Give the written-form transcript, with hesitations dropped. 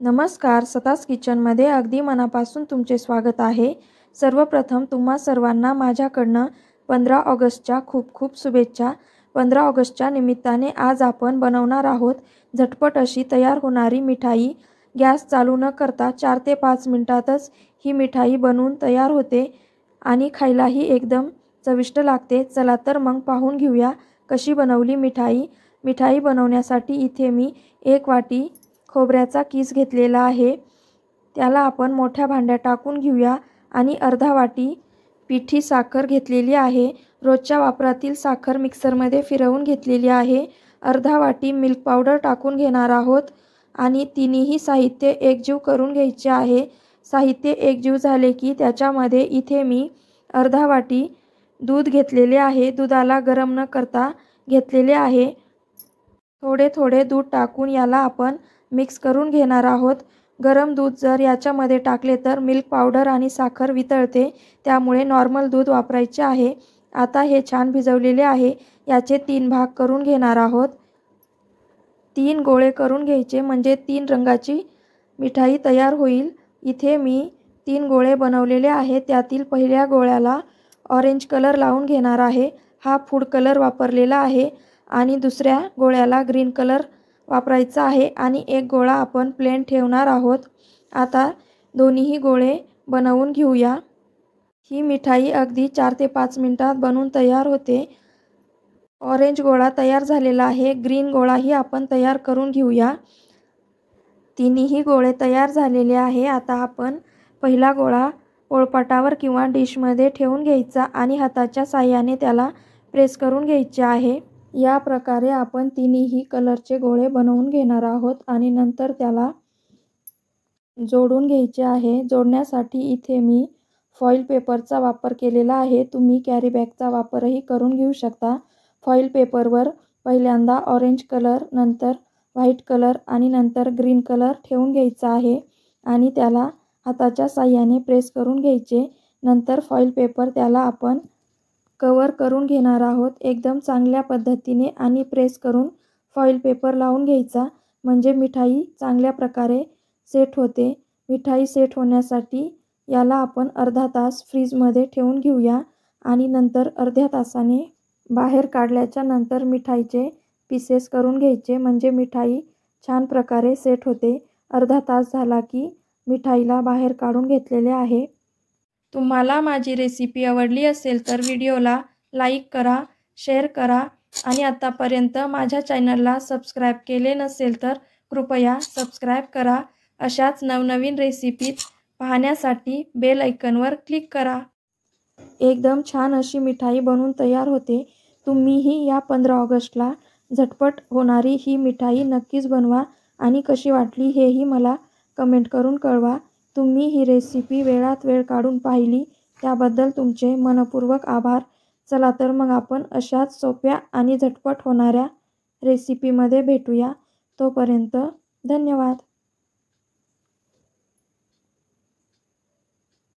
नमस्कार, सतास किचनमध्ये अगदी मनापासून तुमचे स्वागत आहे। सर्वप्रथम तुम्हा सर्वांना माझ्याकडनं 15 ऑगस्टच्या खूप खूप शुभेच्छा। 15 ऑगस्टच्या निमित्ताने आज आपण बनवणार आहोत झटपट अशी तयार होणारी मिठाई। गॅस चालू न करता 4 ते 5 मिनिटातच ही मिठाई बनवून तयार होते आणि खायलाही एकदम चविष्ट लागते। चला तर मग पाहून घेऊया कशी बनवली मिठाई। मिठाई बनवण्यासाठी इथे मी 1 वाटी खोबऱ्याचा किस घेतलेला आहे। त्याला आपण मोठ्या भांड्यात टाकून घेऊया आणि अर्धा वाटी पिठी साखर घेतलेली आहे। रोजच्या वापरातील साखर मिक्सरमध्ये फिरवून घेतलेली आहे। अर्धा वाटी मिल्क पावडर टाकून घेणार आहोत आणि तिन्ही साहित्य एकजीव करून घ्यायचे आहे। साहित्य एकजीव झाले की त्याच्यामध्ये इथे मी अर्धा वाटी दूध घेतलेले आहे। दुधाला गरम न करता घेतलेले आहे। थोडे थोडे दूध टाकून याला आपण मिक्स करून घेणार आहोत। गरम दूध जर याच्यामध्ये टाकले तर मिल्क पावडर आणि साखर वितळते, त्यामुळे नॉर्मल दूध वापरायचे आहे। आता हे छान भिजवलेले आहे। याचे 3 भाग करून घेणार आहोत। 3 गोळे करून घ्यायचे म्हणजे 3 रंगाची मिठाई तयार होईल। इथे मी 3 गोळे बनवलेले आहेत। त्यातील पहिल्या गोळ्याला ऑरेंज कलर लावून घेणार आहे। हा फूड कलर वापरलेला आहे आणि दुसऱ्या गोळ्याला ग्रीन कलर वापरायचा आहे आणि एक गोळा आपण प्लेन ठेवणार आहोत। आता दोन्ही गोळे बनवून घेऊया। ही मिठाई अगदी 4 ते 5 मिनिटात बनवून तयार होते। ऑरेंज गोळा तयार झालेला आहे। ग्रीन गोळाही आपण तयार करून घेऊया। तिन्ही गोळे तयार झालेले आहे। आता आपण पहिला गोळा पोळपाटावर किंवा डिशमध्ये ठेवून घ्यायचा आणि हाताच्या साहाय्याने त्याला प्रेस करून घ्यायचे आहे। या प्रकारे आपण तिन्ही कलरचे गोळे बनवून घेणार आहोत आणि नंतर त्याला जोडून घ्यायचे आहे। जोडण्यासाठी इथे मी फॉइल पेपरचा वापर केलेला आहे। तुम्ही कॅरी बॅगचा वापरही करून घेऊ शकता। फॉइल पेपरवर पहिल्यांदा ऑरेंज कलर, नंतर व्हाईट कलर आणि नंतर ग्रीन कलर ठेवून घ्यायचा आहे आणि त्याला हाताच्या साहाय्याने प्रेस करून घ्यायचे। नंतर फॉइल पेपर त्याला आपण कवर करून घेणार आहोत एकदम चांगल्या पद्धतीने आणि प्रेस करून फॉइल पेपर लावून घ्यायचा, म्हणजे मिठाई चांगल्या प्रकारे सेट होते। मिठाई सेट होण्यासाठी याला आपण अर्धा तास फ्रीजमध्ये ठेवून घेऊया आणि नंतर अर्ध्या तासाने बाहेर काढल्याच्या नंतर मिठाईचे पीसेस करून घ्यायचे, म्हणजे मिठाई छान प्रकारे सेट होते। अर्धा तास झाला की मिठाईला बाहेर काढून घेतलेले आहे। तुम्हाला माझी रेसिपी आवडली असेल तर व्हिडिओला लाईक करा, शेअर करा आणि आतापर्यंत माझ्या चॅनलला सबस्क्राईब केले नसेल तर कृपया सबस्क्राईब करा। अशाच नवनवीन रेसिपी पाहण्यासाठी बेल आयकॉनवर क्लिक करा। एकदम छान अशी मिठाई बनवून तयार होते। तुम्हीही या 15 ऑगस्टला झटपट होणारी ही मिठाई नक्कीच बनवा आणि कशी वाटली हेही मला कमेंट करून कळवा। तुम्ही ही रेसिपी वेळात वेळ काढून पाहिली त्याबद्दल तुमचे मनपूर्वक आभार। चला तर मग आपण अशाच सोप्या आणि झटपट होणाऱ्या रेसिपीमध्ये भेटूया। तोपर्यंत धन्यवाद।